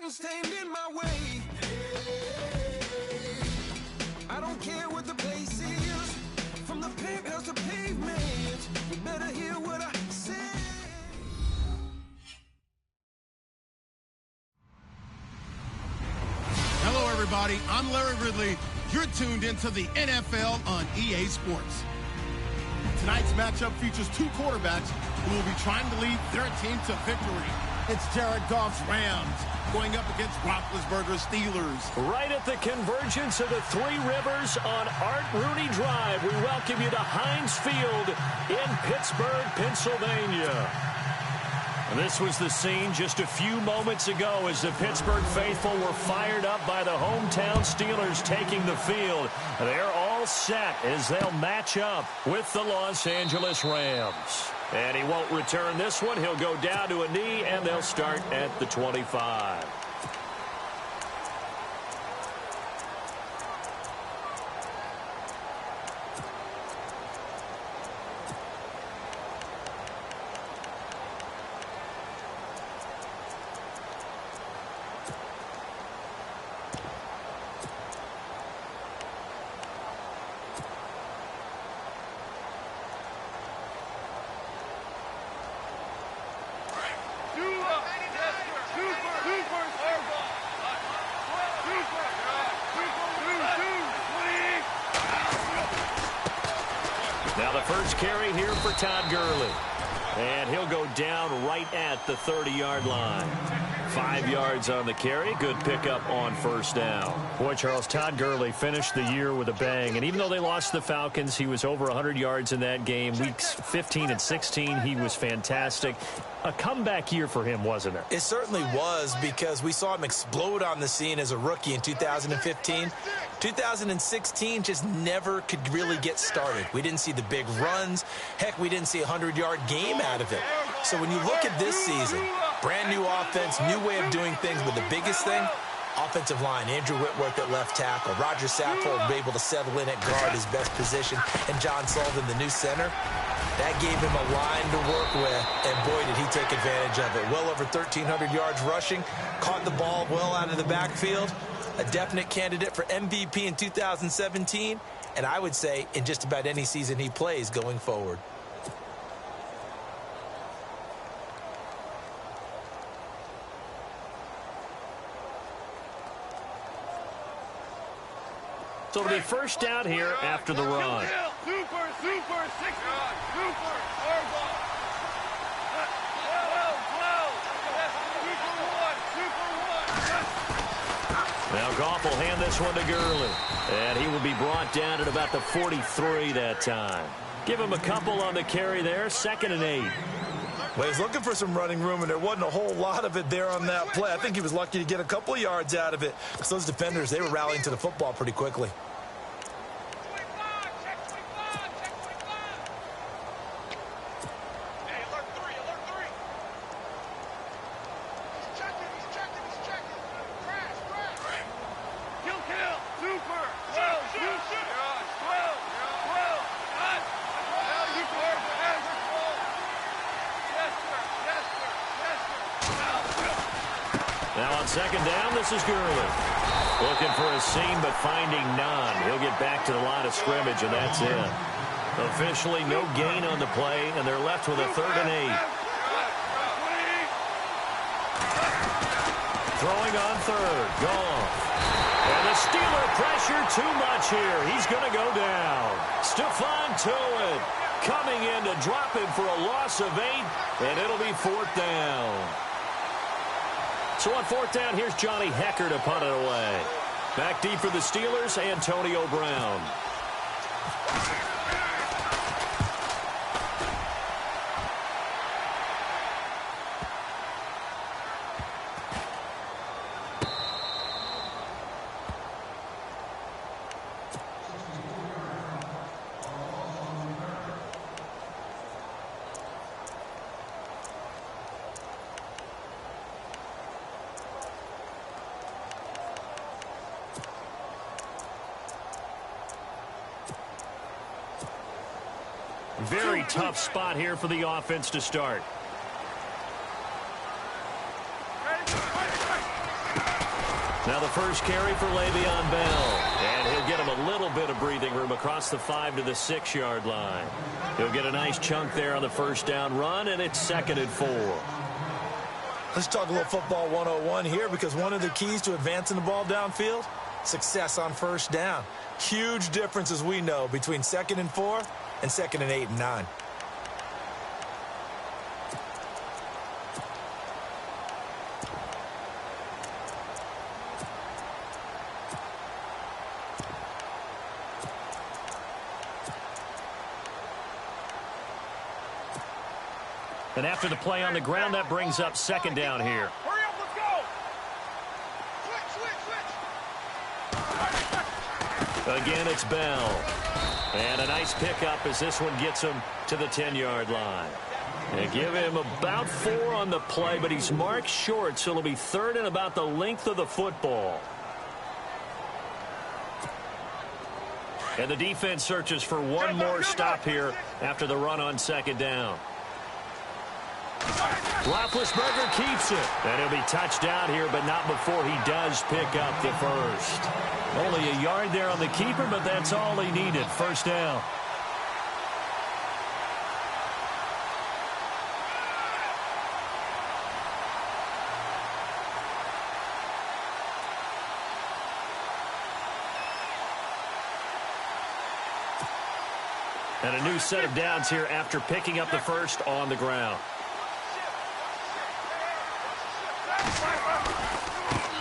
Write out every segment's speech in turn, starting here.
can stand in my way. I don't care what the place is, from the penthouse to pavement. You better hear what I say. Hello, everybody. I'm Larry Ridley. You're tuned into the NFL on EA Sports. Tonight's matchup features two quarterbacks who will be trying to lead their team to victory. It's Jared Goff's Rams going up against Roethlisberger's Steelers. Right at the convergence of the Three Rivers on Art Rooney Drive, we welcome you to Heinz Field in Pittsburgh, Pennsylvania. This was the scene just a few moments ago as the Pittsburgh faithful were fired up by the hometown Steelers taking the field. They're all set as they'll match up with the Los Angeles Rams. And he won't return this one. He'll go down to a knee, and they'll start at the 25. Now the first carry here for Todd Gurley. And he'll go down right at the 30-yard line. 5 yards on the carry. Good pickup on first down. Boy, Charles, Todd Gurley finished the year with a bang. And even though they lost the Falcons, he was over 100 yards in that game. Weeks 15 and 16, he was fantastic. A comeback year for him, wasn't it? It certainly was, because we saw him explode on the scene as a rookie in 2015. 2016 just never could really get started. We didn't see the big runs. Heck, we didn't see a 100-yard game out of it. So when you look at this season, brand new offense, new way of doing things, but the biggest thing, offensive line, Andrew Whitworth at left tackle, Roger Saffold able to settle in at guard, his best position, and John Sullivan, the new center. That gave him a line to work with, and boy, did he take advantage of it. Well over 1,300 yards rushing, caught the ball well out of the backfield, a definite candidate for MVP in 2017, and I would say in just about any season he plays going forward. So it'll be first down here after the run. Now Goff will hand this one to Gurley. And he will be brought down at about the 43 that time. Give him a couple on the carry there. 2nd and 8. Well, he's looking for some running room, and there wasn't a whole lot of it there on that play. I think he was lucky to get a couple of yards out of it, because those defenders, they were rallying to the football pretty quickly. Now on 2nd down, this is Gurley. Looking for a seam, but finding none. He'll get back to the line of scrimmage, and that's it. Officially no gain on the play, and they're left with a 3rd and 8. Throwing on 3rd. Goff. And the Steeler pressure too much here. He's going to go down. Stephon Tuitt coming in to drop him for a loss of 8, and it'll be 4th down. So on 4th down, here's Johnny Hecker to punt it away. Back deep for the Steelers, Antonio Brown. Very tough spot here for the offense to start. Now the first carry for Le'Veon Bell. And he'll get him a little bit of breathing room across the 5 to the 6-yard line. He'll get a nice chunk there on the first down run, and it's 2nd and 4. Let's talk a little football 101 here, because one of the keys to advancing the ball downfield, success on first down. Huge difference, as we know, between 2nd and 4 and 2nd and 8 and 9. And after the play on the ground, that brings up 2nd down here. Hurry up, let's go! Switch. Again, it's Bell. And a nice pickup as this one gets him to the 10-yard line. They give him about 4 on the play, but he's marked short, so it'll be 3rd and about the length of the football. And the defense searches for one more stop here after the run on 2nd down. Roethlisberger keeps it. And he'll be touched down here, but not before he does pick up the first. Only a yard there on the keeper, but that's all he needed. First down. And a new set of downs here after picking up the first on the ground.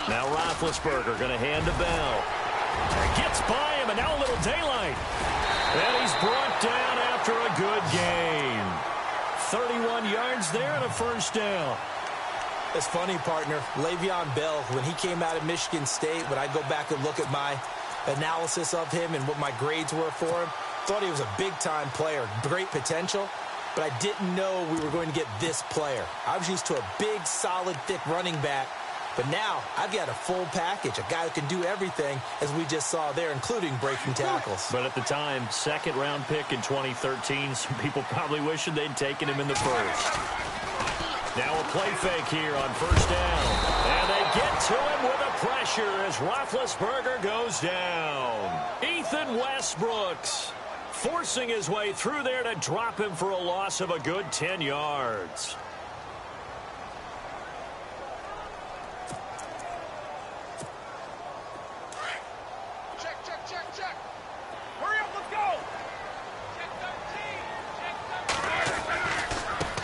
Now Roethlisberger going to hand to Bell. Gets by him, and now a little daylight. And he's brought down after a good game. 31 yards there and a first down. It's funny, partner. Le'Veon Bell, when he came out of Michigan State, when I go back and look at my analysis of him and what my grades were for him, thought he was a big-time player, great potential, but I didn't know we were going to get this player. I was used to a big, solid, thick running back, but now I've got a full package, a guy who can do everything, as we just saw there, including breaking tackles. But at the time, 2nd-round pick in 2013, some people probably wishing they'd taken him in the first. Now a play fake here on first down. And they get to him with a pressure as Roethlisberger goes down. Ethan Westbrooks forcing his way through there to drop him for a loss of a good 10 yards. Check. Hurry up, let's go! Check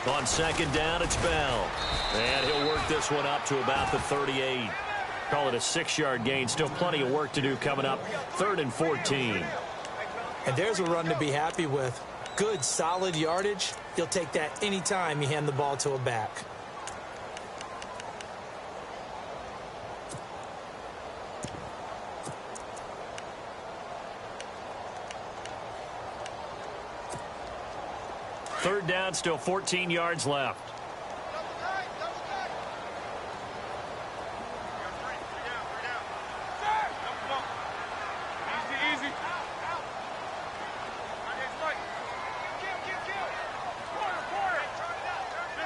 13. On 2nd down, it's Bell. And he'll work this one up to about the 38. Call it a 6-yard gain. Still plenty of work to do coming up. 3rd and 14. And there's a run to be happy with. Good, solid yardage. You'll take that any time you hand the ball to a back. Third down, still 14 yards left. Easy. Quarter.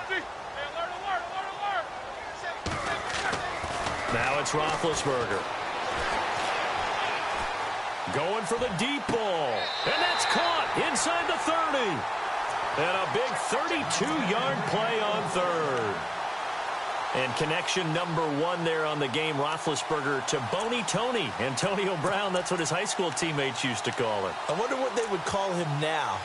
50. Alert. Now it's Roethlisberger. Going for the deep ball. And that's caught inside the 30. And a big 32-yard play on 3rd. And connection number 1 there on the game, Roethlisberger to Boney Tony. Antonio Brown, that's what his high school teammates used to call him. I wonder what they would call him now.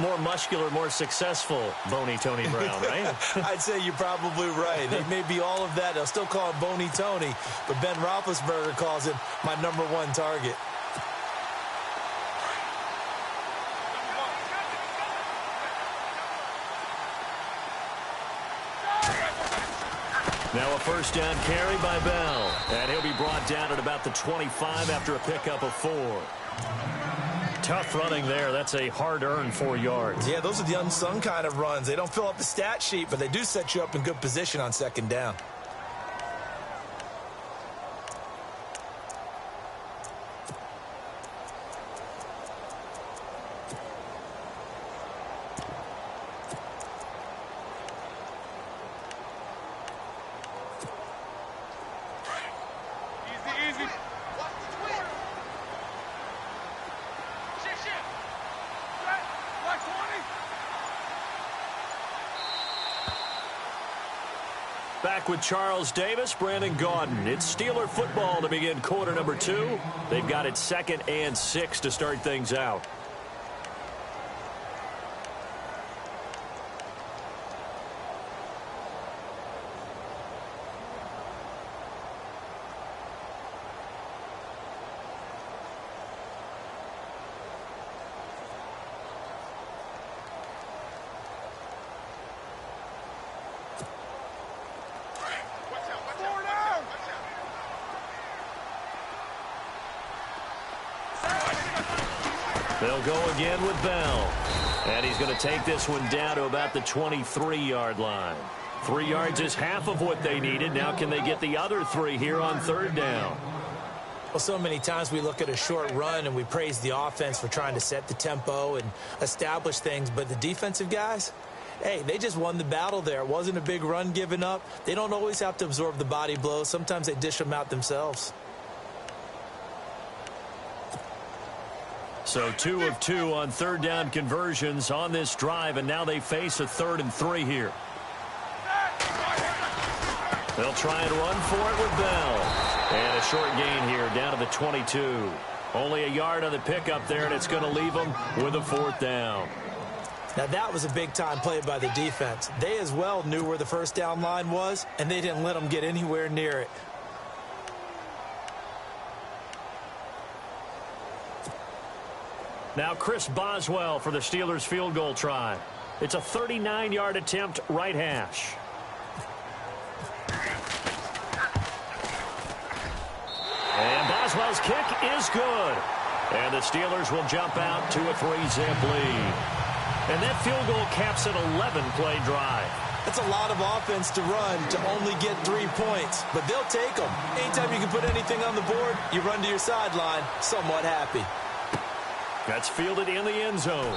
More muscular, more successful Boney Tony Brown, right? I'd say you're probably right. They may be all of that. They'll still call him Boney Tony, but Ben Roethlisberger calls him my number 1 target. Now a first down carry by Bell. And he'll be brought down at about the 25 after a pickup of 4. Tough running there. That's a hard-earned 4 yards. Yeah, those are the unsung kind of runs. They don't fill up the stat sheet, but they do set you up in good position on 2nd down. back with Charles Davis, Brandon Gaudin. It's Steeler football to begin quarter number 2. They've got it 2nd and 6 to start things out. They'll go again with Bell. And he's going to take this one down to about the 23-yard line. 3 yards is half of what they needed. Now can they get the other 3 here on 3rd down? Well, so many times we look at a short run and we praise the offense for trying to set the tempo and establish things. But the defensive guys, hey, they just won the battle there. It wasn't a big run given up. They don't always have to absorb the body blows. Sometimes they dish them out themselves. So 2 of 2 on 3rd down conversions on this drive, and now they face a 3rd and 3 here. They'll try and run for it with Bell. And a short gain here down to the 22. Only a yard on the pickup there, and it's going to leave them with a 4th down. Now that was a big-time play by the defense. They as well knew where the 1st down line was, and they didn't let them get anywhere near it. Now Chris Boswell for the Steelers field goal try. It's a 39-yard attempt, right hash. And Boswell's kick is good. And the Steelers will jump out to a 3-zip lead. And that field goal caps an 11-play drive. That's a lot of offense to run to only get 3 points, but they'll take them. Anytime you can put anything on the board, you run to your sideline somewhat happy. That's fielded in the end zone.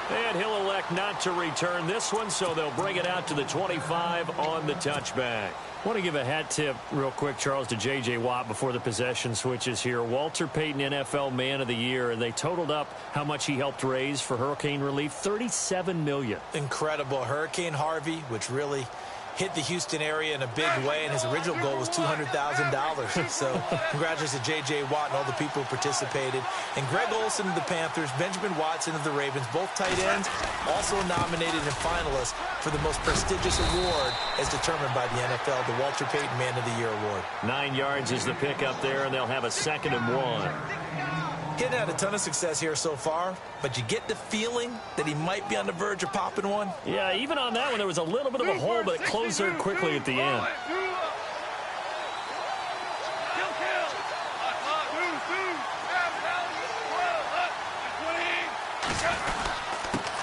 And he'll elect not to return this one, so they'll bring it out to the 25 on the touchback. I want to give a hat tip real quick, Charles, to J.J. Watt before the possession switches here. Walter Payton, NFL Man of the Year, and they totaled up how much he helped raise for hurricane relief, $37 million. Incredible. Hurricane Harvey, which really hit the Houston area in a big way, and his original goal was $200,000. So congratulations to J.J. Watt and all the people who participated. And Greg Olsen of the Panthers, Benjamin Watson of the Ravens, both tight ends, also nominated and finalists for the most prestigious award as determined by the NFL, the Walter Payton Man of the Year Award. 9 yards is the pickup there, and they'll have a 2nd and 1. He hadn't had a ton of success here so far, but you get the feeling that he might be on the verge of popping one. Yeah, even on that one, there was a little bit of a hole, but it closed there quickly at the end.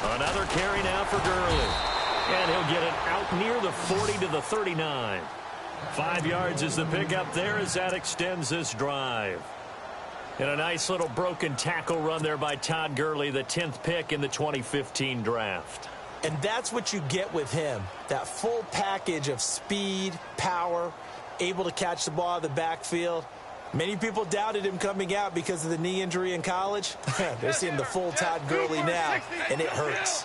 Another carry now for Gurley. And he'll get it out near the 40 to the 39. 5 yards is the pickup there as that extends this drive. And a nice little broken tackle run there by Todd Gurley, the 10th pick in the 2015 draft. And that's what you get with him, that full package of speed, power, able to catch the ball out of the backfield. Many people doubted him coming out because of the knee injury in college. They're seeing the full Todd Gurley now, and it hurts.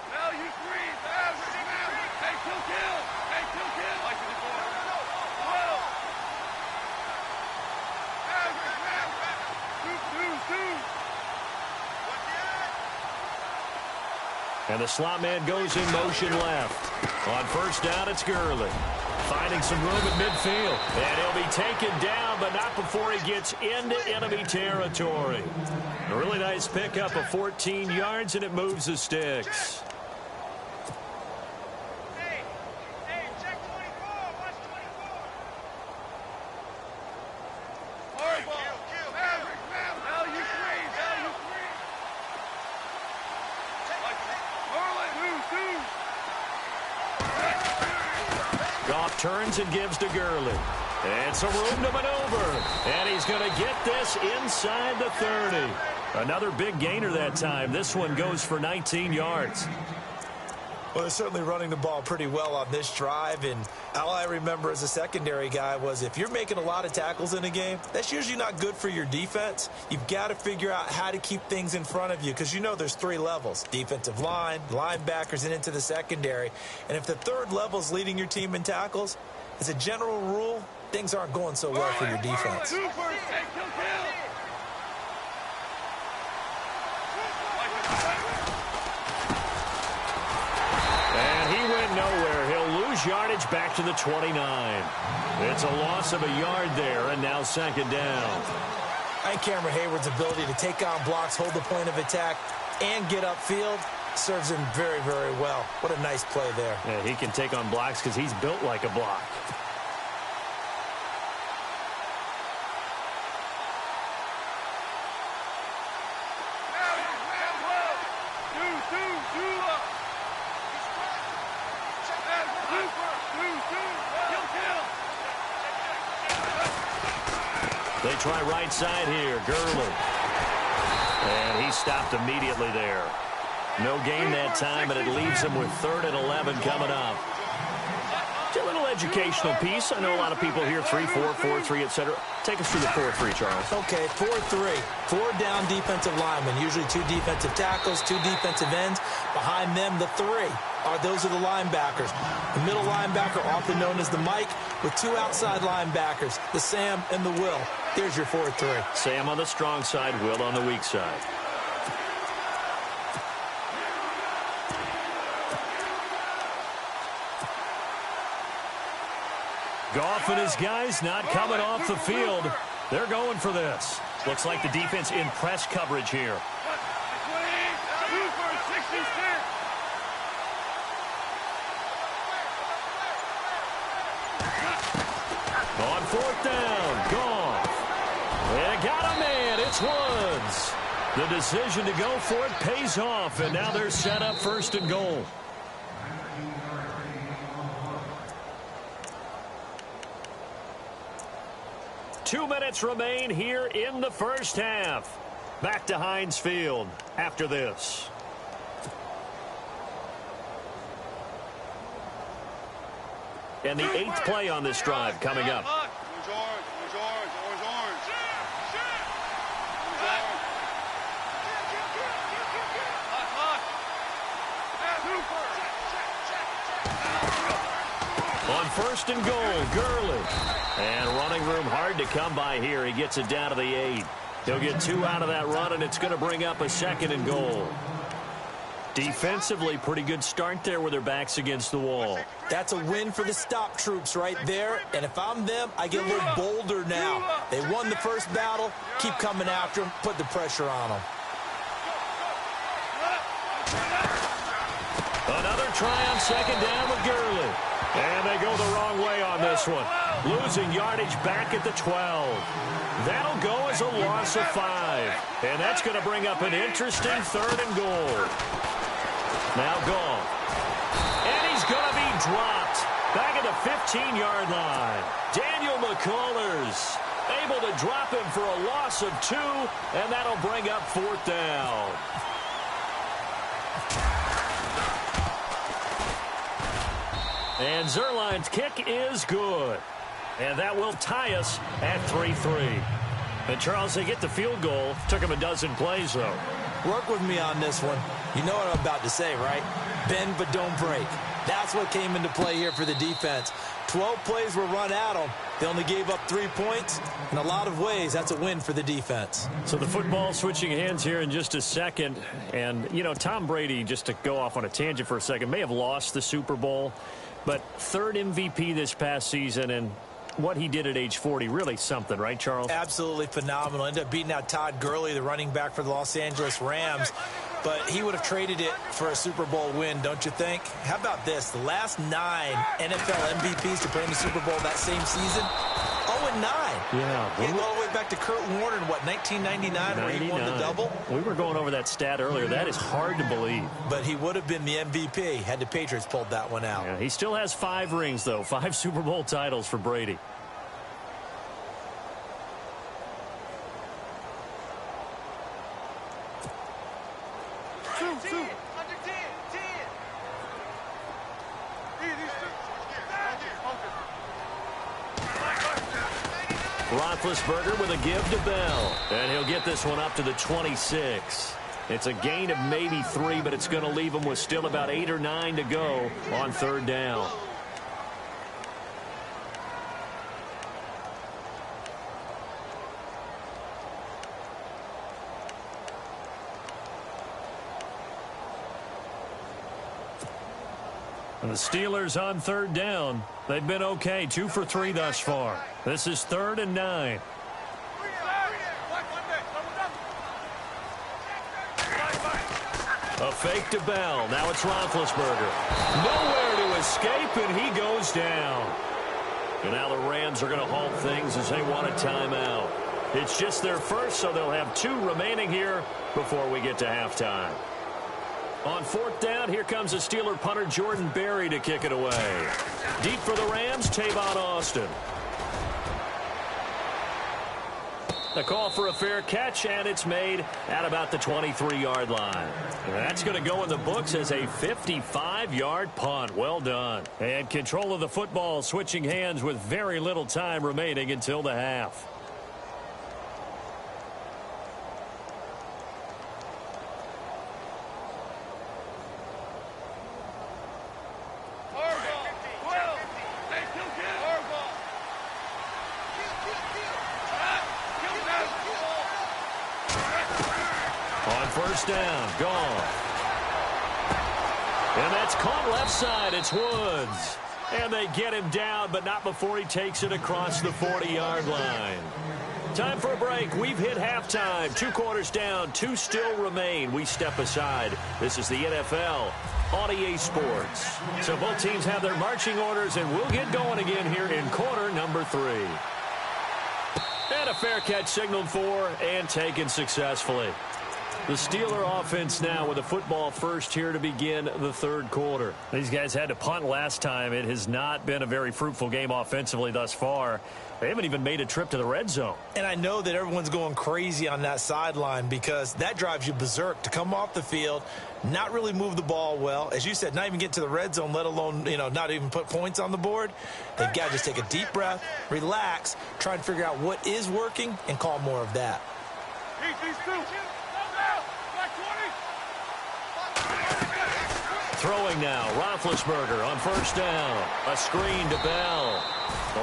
And the slot man goes in motion left. On 1st down, it's Gurley. Finding some room at midfield. And he'll be taken down, but not before he gets into enemy territory. A really nice pickup of 14 yards, and it moves the sticks. Turns and gives to Gurley. And some room to maneuver. And he's going to get this inside the 30. Another big gainer that time. This one goes for 19 yards. Well, they're certainly running the ball pretty well on this drive, and all I remember as a secondary guy was if you're making a lot of tackles in a game, that's usually not good for your defense. You've got to figure out how to keep things in front of you because you know there's 3 levels, defensive line, linebackers, and into the secondary. And if the 3rd level is leading your team in tackles, as a general rule, things aren't going so well for your defense. Nowhere. He'll lose yardage back to the 29. It's a loss of a yard there, and now 2nd down. I think Cameron Hayward's ability to take on blocks, hold the point of attack, and get upfield serves him very, very well. What a nice play there. Yeah, he can take on blocks because he's built like a block. They try right side here. Gurley. And he stopped immediately there. No gain that time, and it leaves him with 3rd and 11 coming up. It's a little educational piece. I know a lot of people here 3-4, 4-3, etc. Take us through the 4-3, Charles. Okay, 4-3. 4 down defensive linemen. Usually 2 defensive tackles, 2 defensive ends. Behind them, the 3 those are the linebackers. The middle linebacker, often known as the Mike, with 2 outside linebackers, the Sam and the Will. There's your 4-3. Sam on the strong side, Will on the weak side. Goff and his guys not coming off the field. They're going for this. Looks like the defense in press coverage here. On 4th down, Goff. They got a man. It's Woods. The decision to go for it pays off, and now they're set up 1st and goal. Two minutes remain here in the first half. Back to Heinz Field after this. And the 8th play on this drive coming up. On 1st and goal, Gurley. And running room hard to come by here. He gets it down to the 8. He'll get 2 out of that run, and it's going to bring up a 2nd and goal. Defensively, pretty good start there with their backs against the wall. That's a win for the stop troops right there. And if I'm them, I get a little bolder now. They won the first battle. Keep coming after them. Put the pressure on them. Another try on 2nd down with Gurley. And they go the wrong way on this one. Losing yardage back at the 12. That'll go as a loss of 5. And that's going to bring up an interesting 3rd and goal. Now Goff. And he's going to be dropped back at the 15-yard line. Daniel McCullers able to drop him for a loss of 2, and that'll bring up 4th down. And Zerline's kick is good. And that will tie us at 3-3. And Charles, they get the field goal. Took him a dozen plays, though. Work with me on this one. You know what I'm about to say, right? Bend but don't break. That's what came into play here for the defense. 12 plays were run at them. They only gave up 3 points. In a lot of ways, that's a win for the defense. So the football switching hands here in just a second. And, you know, Tom Brady, just to go off on a tangent for a second, may have lost the Super Bowl. But 3rd MVP this past season, and what he did at age 40, really something, right, Charles? Absolutely phenomenal. Ended up beating out Todd Gurley, the running back for the Los Angeles Rams. But he would have traded it for a Super Bowl win, don't you think? How about this? The last 9 NFL MVPs to play in the Super Bowl that same season, 0-9. Yeah. He all the way back to Kurt Warner in, what, 1999 where he won the double? We were going over that stat earlier. That is hard to believe. But he would have been the MVP had the Patriots pulled that one out. Yeah, he still has 5 rings, though. 5 Super Bowl titles for Brady. Roethlisberger with a give to Bell. And he'll get this one up to the 26. It's a gain of maybe 3, but it's going to leave him with still about 8 or 9 to go on third down. And the Steelers on third down. They've been okay, 2 for 3 thus far. This is 3rd and 9. A fake to Bell. Now it's Roethlisberger. Nowhere to escape, and he goes down. And now the Rams are going to halt things as they want a timeout. It's just their first, so they'll have 2 remaining here before we get to halftime. On 4th down, here comes the Steeler punter Jordan Berry to kick it away. Deep for the Rams, Tavon Austin. The call for a fair catch, and it's made at about the 23-yard line. And that's going to go in the books as a 55-yard punt. Well done. And control of the football switching hands with very little time remaining until the half. First down, gone. And that's caught left side. It's Woods. And they get him down, but not before he takes it across the 40-yard line. Time for a break. We've hit halftime. 2 quarters down, 2 still remain. We step aside. This is the NFL on EA Sports. So both teams have their marching orders, and we'll get going again here in quarter number 3. And a fair catch signaled for and taken successfully. The Steeler offense now with a football first here to begin the 3rd quarter. These guys had to punt last time. It has not been a very fruitful game offensively thus far. They haven't even made a trip to the red zone. And I know that everyone's going crazy on that sideline because that drives you berserk to come off the field, not really move the ball well. As you said, not even get to the red zone, let alone, not even put points on the board. They've got to just take a deep breath, relax, try and figure out what is working, and call more of that. Throwing now, Roethlisberger on first down. A screen to Bell.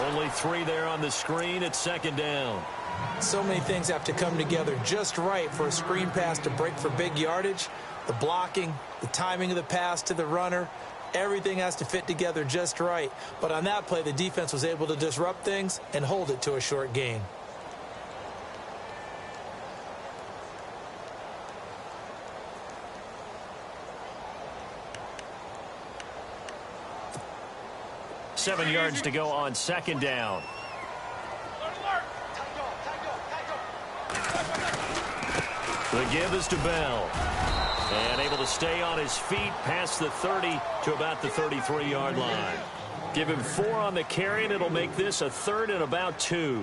Only 3 there on the screen at 2nd down. So many things have to come together just right for a screen pass to break for big yardage. The blocking, the timing of the pass to the runner, everything has to fit together just right. But on that play, the defense was able to disrupt things and hold it to a short gain. Seven yards to go on 2nd down. The give is to Bell. And able to stay on his feet past the 30 to about the 33-yard line. Give him 4 on the carry, and it'll make this a 3rd and about 2.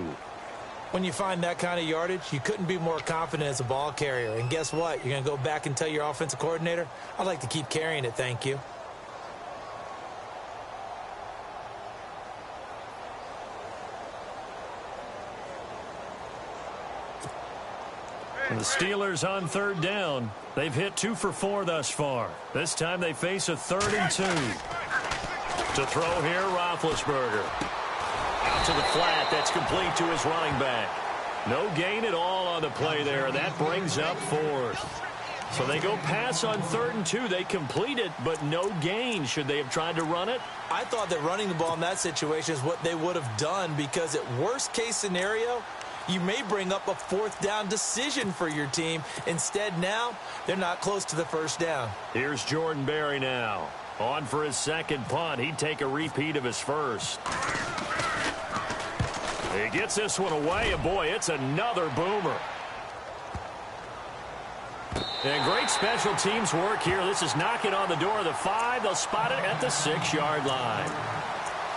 When you find that kind of yardage, you couldn't be more confident as a ball carrier. And guess what? You're going to go back and tell your offensive coordinator, I'd like to keep carrying it, thank you. And the Steelers on 3rd down. They've hit 2 for 4 thus far. This time they face a 3rd and 2. To throw here, Roethlisberger. Out to the flat. That's complete to his running back. No gain at all on the play there. That brings up 4th. So they go pass on 3rd and 2. They complete it, but no gain. Should they have tried to run it? I thought that running the ball in that situation is what they would have done because at worst case scenario, you may bring up a 4th down decision for your team. Instead, now, they're not close to the 1st down. Here's Jordan Berry now. On for his 2nd punt. He'd take a repeat of his 1st. He gets this one away, and boy, it's another boomer. And great special teams work here. This is knocking on the door of the 5. They'll spot it at the 6-yard line.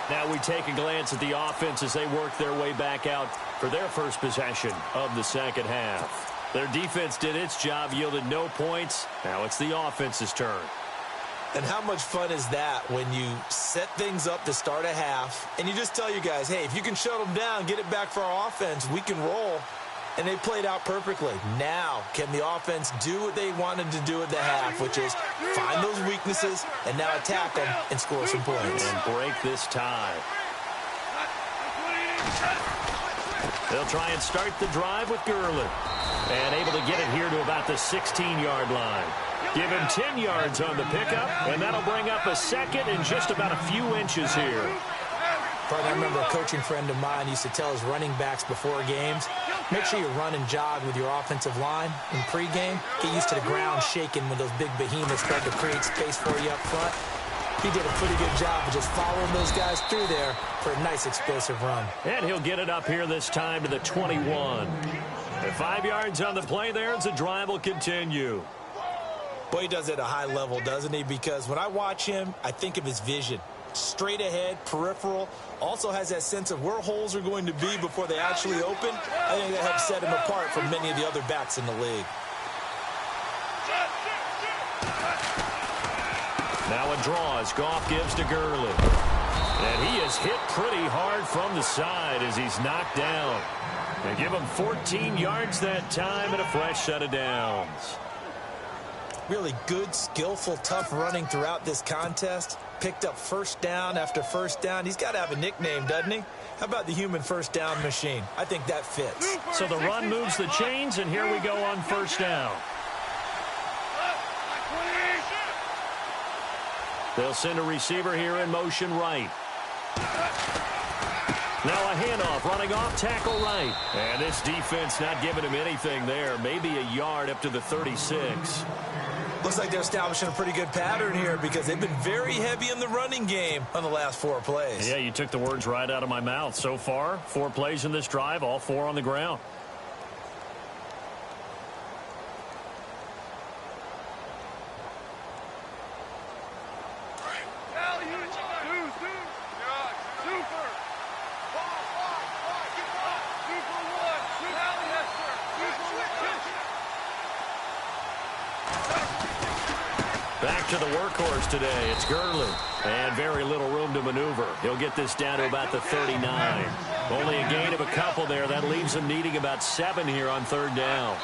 Now we take a glance at the offense as they work their way back out for their first possession of the 2nd half. Their defense did its job, yielded no points. Now it's the offense's turn. And how much fun is that when you set things up to start a half and you just tell you guys, hey, if you can shut them down, get it back for our offense, we can roll. And they played out perfectly. Now, can the offense do what they wanted to do at the half, which is find those weaknesses and now attack them and score some points. And break this tie. They'll try and start the drive with Gurley. And able to get it here to about the 16-yard line. Give him 10 yards on the pickup, and that'll bring up a second and just about a few inches here. I remember a coaching friend of mine used to tell his running backs before games, make sure you run and jog with your offensive line in pregame. Get used to the ground shaking when those big behemoths start to create space for you up front. He did a pretty good job of just following those guys through there for a nice explosive run. And he'll get it up here this time to the 21. And 5 yards on the play there as the drive will continue. Boy, he does it at a high level, doesn't he? Because when I watch him, I think of his vision. Straight ahead, peripheral, also has that sense of where holes are going to be before they actually open. I think that helps set him apart from many of the other backs in the league. Now a draw as Goff gives to Gurley. And he is hit pretty hard from the side as he's knocked down. They give him 14 yards that time and a fresh set of downs. Really good, skillful, tough running throughout this contest. Picked up first down after first down. He's got to have a nickname, doesn't he? How about the human first down machine? I think that fits. So the run moves the chains, and here we go on first down. They'll send a receiver here in motion right. Now a handoff running off tackle right. And this defense not giving him anything there. Maybe a yard up to the 36. Looks like they're establishing a pretty good pattern here because they've been very heavy in the running game on the last 4 plays. Yeah, you took the words right out of my mouth. So far, 4 plays in this drive, all 4 on the ground. Back to the workhorse today. It's Gurley. And very little room to maneuver. He'll get this down to about the 39. Only a gain of a couple there. That leaves him needing about 7 here on third down.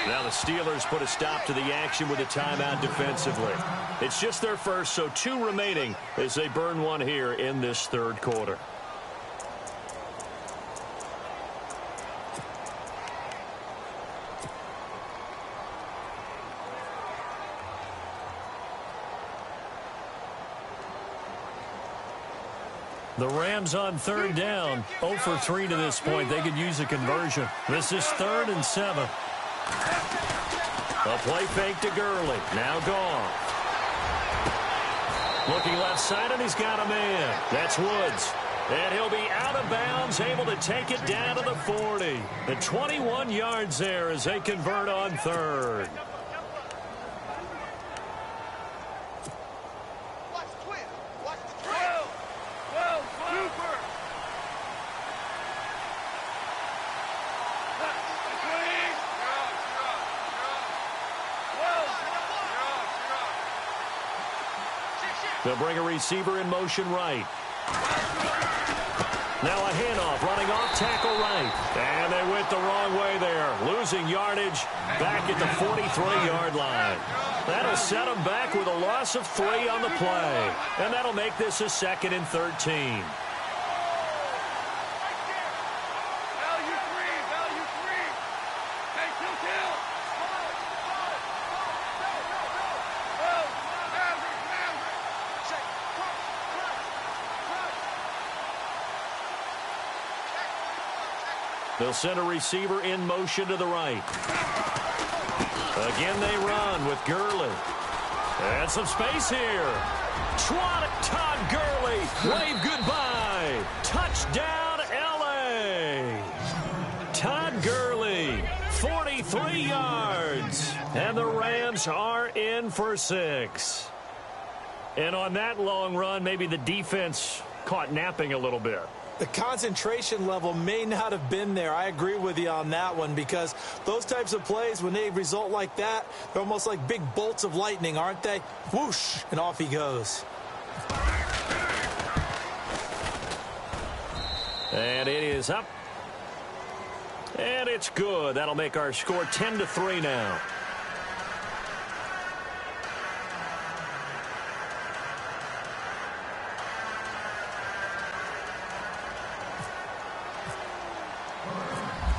Now the Steelers put a stop to the action with a timeout defensively. It's just their first, so 2 remaining as they burn 1 here in this third quarter. The Rams on third down, 0 for 3 to this point. They could use a conversion. This is 3rd and 7. A play fake to Gurley. Now Goff. Looking left side, and he's got a man. That's Woods. And he'll be out of bounds, able to take it down to the 40. The 21 yards there as they convert on 3rd. They'll bring a receiver in motion right. Now a handoff running off tackle right. And they went the wrong way there. Losing yardage back at the 43-yard line. That'll set them back with a loss of 3 on the play. And that'll make this a 2nd and 13. They'll send a receiver in motion to the right. Again, they run with Gurley. And some space here. Todd Gurley, wave goodbye. Touchdown, L.A. Todd Gurley, 43 yards. And the Rams are in for 6. And on that long run, maybe the defense caught napping a little bit. The concentration level may not have been there. I agree with you on that one, because those types of plays, when they result like that, they're almost like big bolts of lightning, aren't they? Whoosh, and off he goes. And it is up. And it's good. That'll make our score 10-3 now.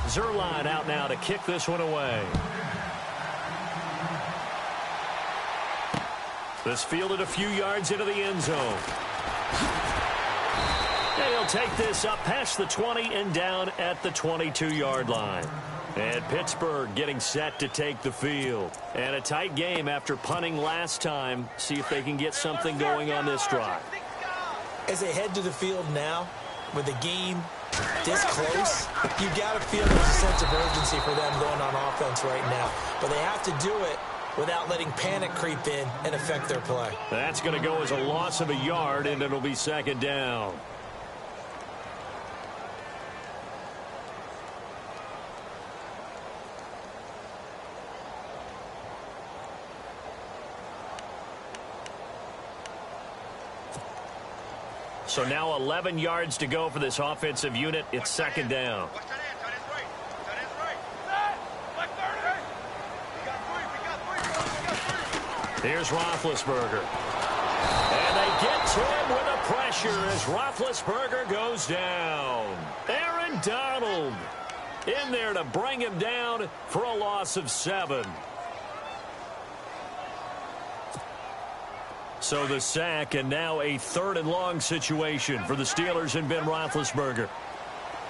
Zerline out now to kick this one away. This fielded a few yards into the end zone. And he'll take this up past the 20 and down at the 22-yard line. And Pittsburgh getting set to take the field. And a tight game after punting last time. See if they can get something going on this drive. As they head to the field now, with the game this close, you got to feel there's a sense of urgency for them going on offense right now. But they have to do it without letting panic creep in and affect their play. That's going to go as a loss of a yard, and it'll be second down. So now 11 yards to go for this offensive unit. It's second down. Here's Roethlisberger. And they get to him with the pressure as Roethlisberger goes down. Aaron Donald in there to bring him down for a loss of 7. So the sack, and now a 3rd and long situation for the Steelers and Ben Roethlisberger. Here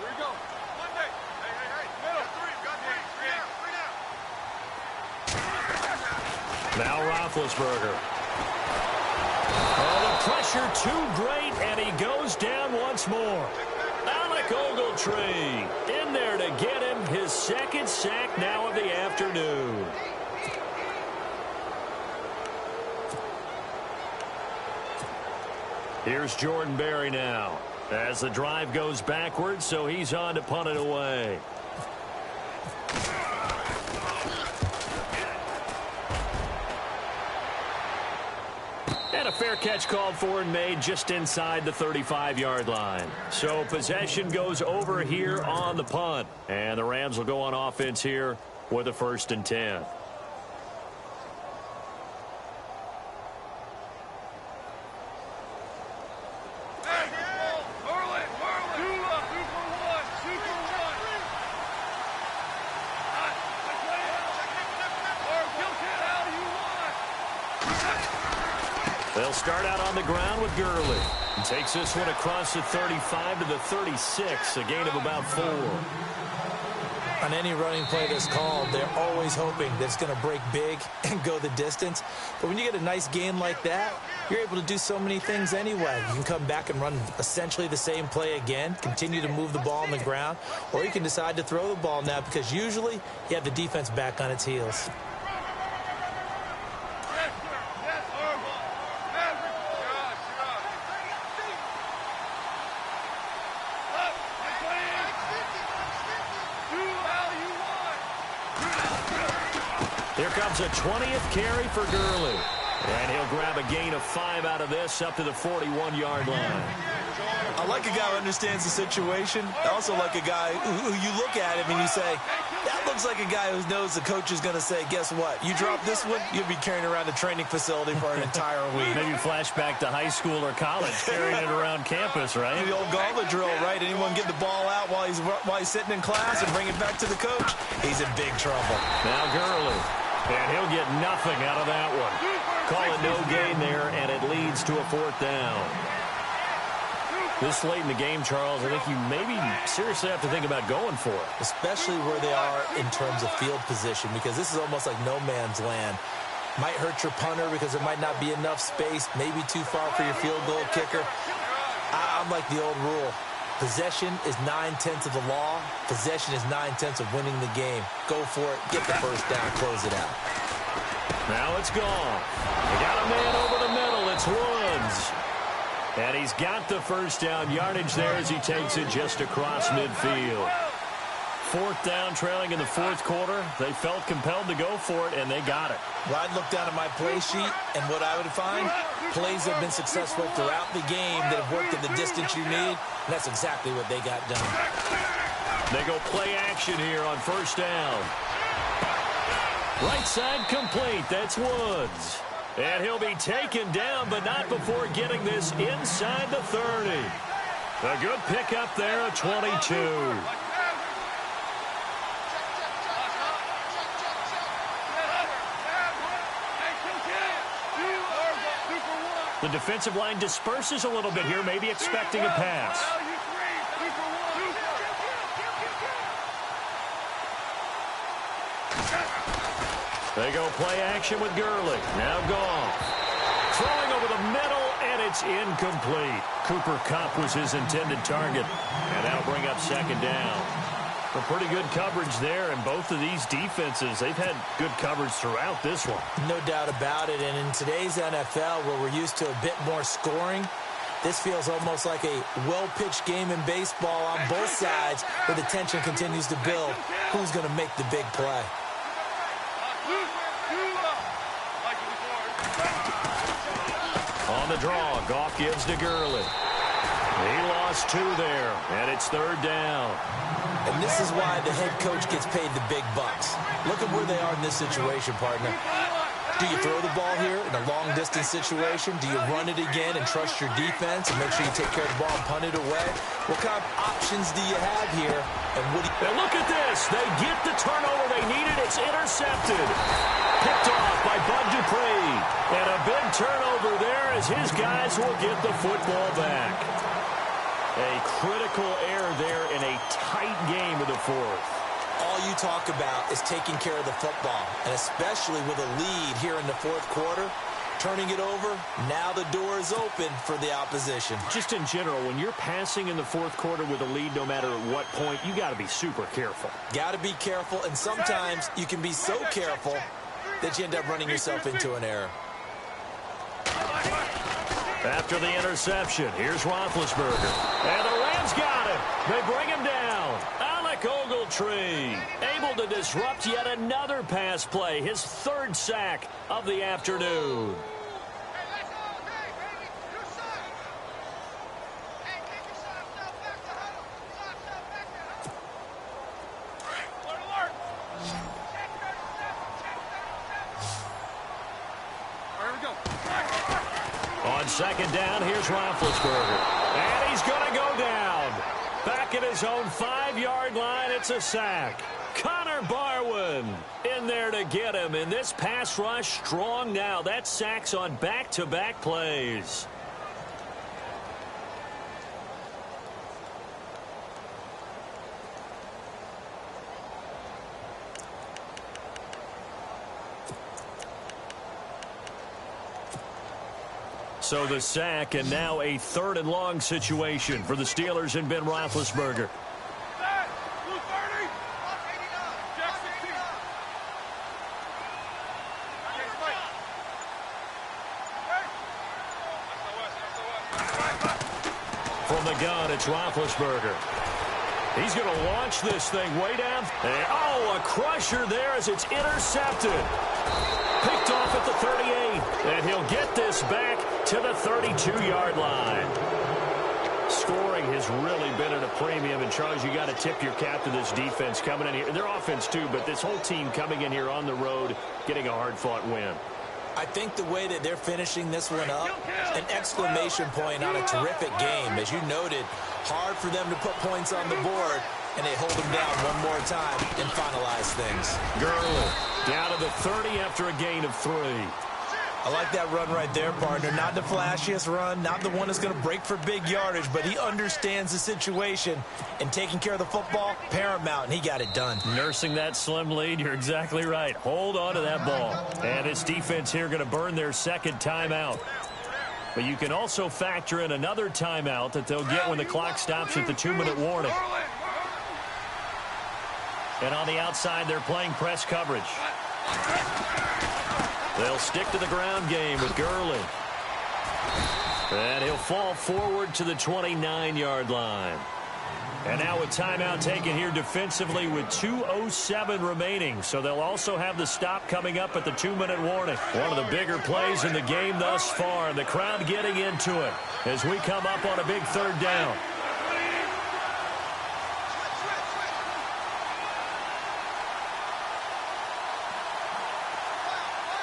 we go. Monday. Hey. Middle. Three. Now Roethlisberger. Oh, the pressure too great, and he goes down once more. Alec Ogletree in there to get him his 2nd sack now of the afternoon. Here's Jordan Berry now as the drive goes backwards, so he's on to punt it away. And a fair catch called for and made just inside the 35-yard line. So possession goes over here on the punt. And the Rams will go on offense here with a 1st and 10. They'll start out on the ground with Gurley. And takes this one across the 35 to the 36, a gain of about 4. On any running play that's called, they're always hoping that it's going to break big and go the distance. But when you get a nice gain like that, you're able to do so many things anyway. You can come back and run essentially the same play again, continue to move the ball on the ground, or you can decide to throw the ball now because usually you have the defense back on its heels. Here comes a 20th carry for Gurley. And he'll grab a gain of 5 out of this up to the 41-yard line. I like a guy who understands the situation. I also like a guy who you look at him and you say, that looks like a guy who knows the coach is going to say, guess what? You drop this one, you'll be carrying around a training facility for an entire week. Maybe flashback to high school or college, carrying it around campus, right? The old gauntlet drill, right? Anyone get the ball out while he's sitting in class and bring it back to the coach? He's in big trouble. Now Gurley. And he'll get nothing out of that one. Call it no gain there, and it leads to a 4th down. This late in the game, Charles, I think you maybe seriously have to think about going for it. Especially where they are in terms of field position, because this is almost like no man's land. Might hurt your punter because there might not be enough space, maybe too far for your field goal kicker. I'm like the old rule. Possession is 9/10 of the law. Possession is 9/10 of winning the game. Go for it. Get the 1st down. Close it out. Now it's gone. They got a man over the middle. It's Woods. And he's got the first down yardage there as he takes it just across midfield. 4th down, trailing in the 4th quarter. They felt compelled to go for it, and they got it. Well, I'd look down at my play sheet, and what I would find, plays have been successful throughout the game that have worked at the distance you need, and that's exactly what they got done. They go play action here on 1st down. Right side complete. That's Woods. And he'll be taken down, but not before getting this inside the 30. A good pickup there at 22. The defensive line disperses a little bit here, maybe expecting a pass. They go play action with Gurley. Now Goff. Throwing over the middle, and it's incomplete. Cooper Kupp was his intended target, and that'll bring up 2nd down. A pretty good coverage there, and both of these defenses, they've had good coverage throughout this one. No doubt about it, and in today's NFL, where we're used to a bit more scoring, this feels almost like a well-pitched game in baseball on both sides, where the tension continues to build. Who's going to make the big play? On the draw, Goff gives to Gurley. He lost 2 there, and it's 3rd down. And this is why the head coach gets paid the big bucks. Look at where they are in this situation, partner. Do you throw the ball here in a long-distance situation? Do you run it again and trust your defense and make sure you take care of the ball and punt it away? What kind of options do you have here? And what do you... And look at this. They get the turnover they needed. It's intercepted. Picked off by Bud Dupree. And a big turnover there as his guys will get the football back. A critical error there in a tight game of the 4th. All you talk about is taking care of the football, and especially with a lead here in the 4th quarter, turning it over, now the door is open for the opposition. Just in general, when you're passing in the 4th quarter with a lead, no matter at what point, you got to be super careful. Got to be careful, and sometimes you can be so careful that you end up running yourself into an error. After the interception, here's Roethlisberger. And the Rams got him. They bring him down. Alec Ogletree able to disrupt yet another pass play. His 3rd sack of the afternoon. On 2nd down, here's Roethlisberger. And he's going to go down. Back at his own 5-yard line, it's a sack. Connor Barwin in there to get him. And this pass rush strong now. That's sacks on back-to-back plays. So the sack, and now a 3rd and long situation for the Steelers and Ben Roethlisberger. From the gun, it's Roethlisberger. He's going to launch this thing way down. And, oh, a crusher there as it's intercepted. Picked off at the 38, and he'll get this back to the 32-yard line. Scoring has really been at a premium, and Charles, you got to tip your cap to this defense coming in here. Their offense too, but this whole team coming in here on the road, getting a hard-fought win. I think the way that they're finishing this one up, an exclamation point on a terrific game. As you noted, hard for them to put points on the board, and they hold them down one more time and finalize things. Gurley down to the 30 after a gain of 3. I like that run right there, partner. Not the flashiest run, not the one that's going to break for big yardage, but he understands the situation, and taking care of the football, paramount, and he got it done. Nursing that slim lead, you're exactly right. Hold on to that ball. And his defense here going to burn their 2nd timeout. But you can also factor in another timeout that they'll get when the clock stops at the 2-minute warning. And on the outside, they're playing press coverage. They'll stick to the ground game with Gurley. And he'll fall forward to the 29-yard line. And now a timeout taken here defensively with 2:07 remaining. So they'll also have the stop coming up at the 2-minute warning. One of the bigger plays in the game thus far. The crowd getting into it as we come up on a big third down.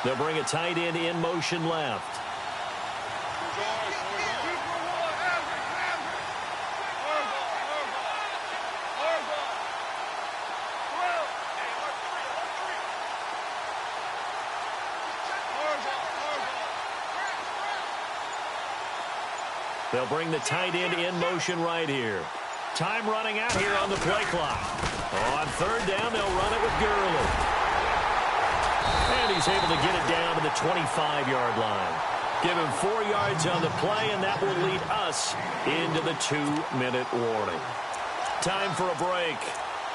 They'll bring a tight end in motion left. They'll bring the tight end in motion right here. Time running out here on the play clock. On third down, they'll run it with Gurley. And he's able to get it down to the 25-yard line. Give him 4 yards on the play, and that will lead us into the 2-minute warning. Time for a break.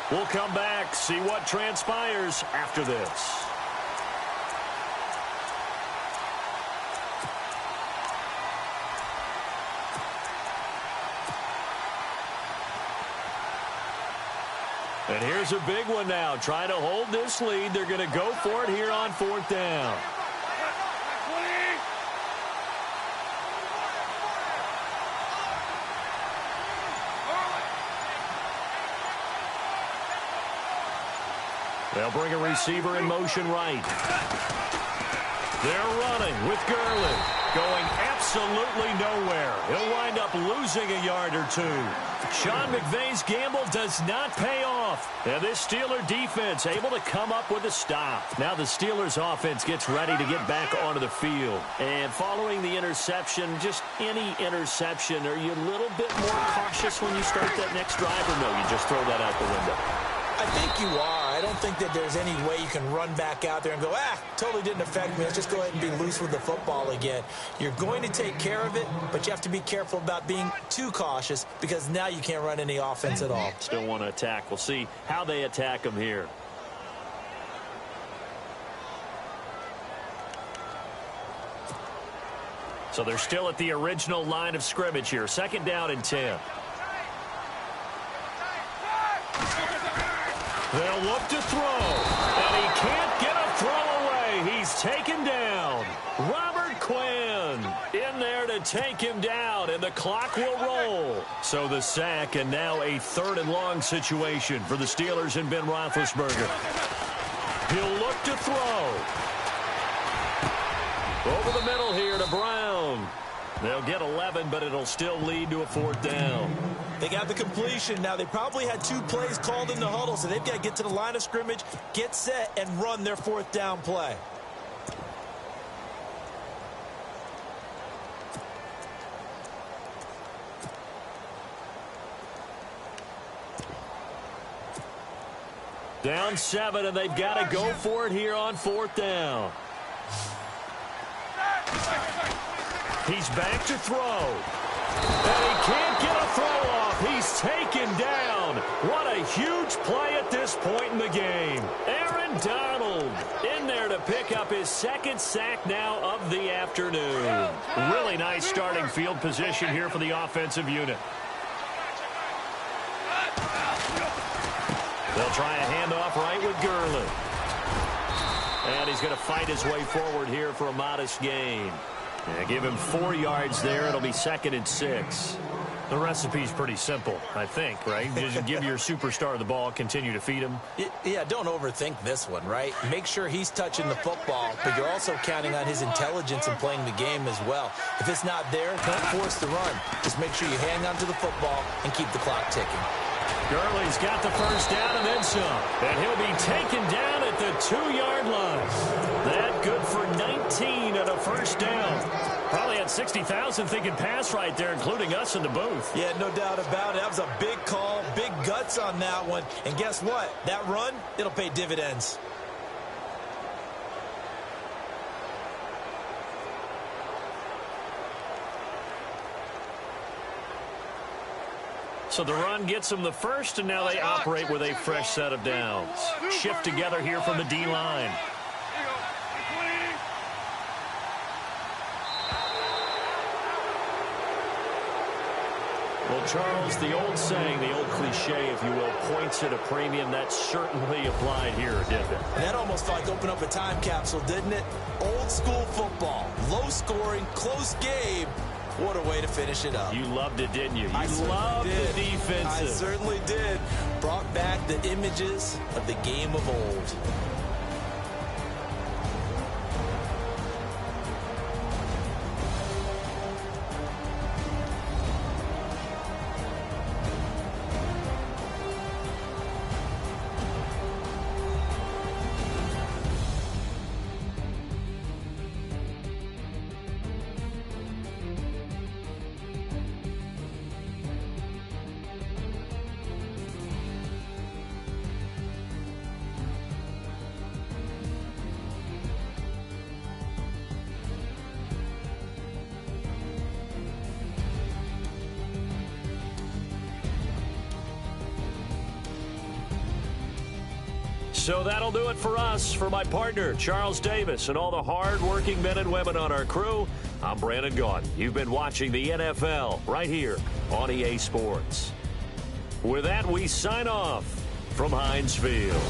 We'll come back, see what transpires after this. And here's a big one now. Trying to hold this lead. They're going to go for it here on fourth down. They'll bring a receiver in motion right. They're running with Gurley. Going absolutely nowhere. He'll wind up losing a yard or two. Sean McVay's gamble does not pay off. And this Steeler defense able to come up with a stop. Now the Steelers offense gets ready to get back onto the field. And following the interception, just any interception, are you a little bit more cautious when you start that next drive, or no, you just throw that out the window? I think you are. I don't think that there's any way you can run back out there and go, totally didn't affect me. Let's just go ahead and be loose with the football again. You're going to take care of it, but you have to be careful about being too cautious because now you can't run any offense at all. Still want to attack. We'll see how they attack them here. So they're still at the original line of scrimmage here. Second down and 10. They'll look to throw, and he can't get a throw away. He's taken down. Robert Quinn in there to take him down, and the clock will roll. So the sack, and now a 3rd and long situation for the Steelers and Ben Roethlisberger. He'll look to throw. Over the middle here to Brown. They'll get 11, but it'll still lead to a 4th down. They got the completion. Now, they probably had 2 plays called in the huddle, so they've got to get to the line of scrimmage, get set, and run their 4th down play. Down 7, and they've got to go for it here on 4th down. He's back to throw. And he can't get a throw off. He's taken down. What a huge play at this point in the game. Aaron Donald in there to pick up his 2nd sack now of the afternoon. Really nice starting field position here for the offensive unit. They'll try a handoff right with Gurley. And he's going to fight his way forward here for a modest gain. Yeah, give him 4 yards there. It'll be 2nd and 6. The recipe's pretty simple, I think, right? Just give your superstar the ball, continue to feed him. Yeah, don't overthink this one, right? Make sure he's touching the football, but you're also counting on his intelligence in playing the game as well. If it's not there, don't force the run. Just make sure you hang on to the football and keep the clock ticking. Gurley's got the 1st down and then some. And he'll be taken down at the 2-yard line. That good for 19 and a 1st down. Probably had 60,000 thinking pass right there, including us in the booth. Yeah, no doubt about it. That was a big call, big guts on that one. And guess what? That run, it'll pay dividends. So the run gets them the 1st, and now they operate with a fresh set of downs. Shift together here from the D-line. Well, Charles, the old saying, the old cliche, if you will, points at a premium. That certainly applied here, didn't it? That almost felt like opening up a time capsule, didn't it? Old school football, low scoring, close game. What a way to finish it up. You loved it, didn't you? I You loved the defensive. I certainly did. Brought back the images of the game of old. So that'll do it for us. For my partner, Charles Davis, and all the hard-working men and women on our crew, I'm Brandon Gaudin. You've been watching the NFL right here on EA Sports. With that, we sign off from Heinz Field.